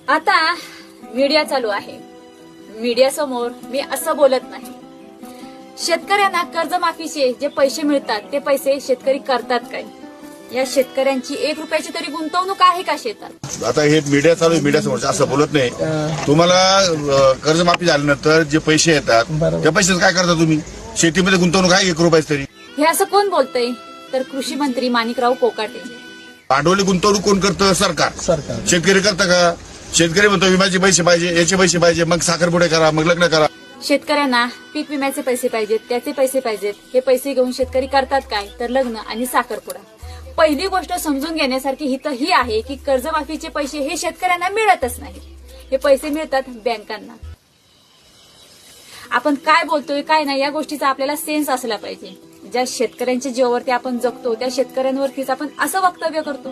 आता मीडिया चालू आहे. मीडिया समोर मी असं बोलत नाही. शेतकऱ्यांना कर्जमाफीचे जे पैसे मिळतात ते पैसे शेतकरी करतात काय? या शेतकऱ्यांची 1 रुपयाची तरी गुंतवणूक आहे का शेतात? आता हे मीडिया चालू आहे, मीडिया समोर असं बोलत नाही. तुम्हाला कर्जमाफी झाल्यानंतर जे पैसे येतात त्या पैशाचं काय करता तुम्ही? शेतीमध्ये गुंतवणूक आहे 1 रुपयाची तरी. हे असं कोण बोलतंय? तर कृषी मंत्री माणिकराव कोकाटे. भांडवली गुंतवणूक कोण करतं? सरकार. शेतकरी करतं का? शेतकरी म्हणतो विम्याचे पैसे पाहिजे, याचे पैसे पाहिजे, मग साखरपुडे करा, मग लग्न करा. शेतकऱ्यांना पीक विम्याचे पैसे पाहिजेत, त्याचे पैसे पाहिजेत. हे पैसे घेऊन शेतकरी करतात काय? तर लग्न आणि साखरपुडा. पहिली गोष्ट समजून घेण्यासारखी ही आहे की कर्जमाफीचे पैसे हे शेतकऱ्यांना मिळतच नाही. हे पैसे मिळतात बँकांना. आपण काय बोलतोय काय नाही या गोष्टीचा आपल्याला सेन्स असला पाहिजे. ज्या शेतकऱ्यांच्या जीवावरती आपण जगतो त्या शेतकऱ्यांवरतीच आपण असं वक्तव्य करतो.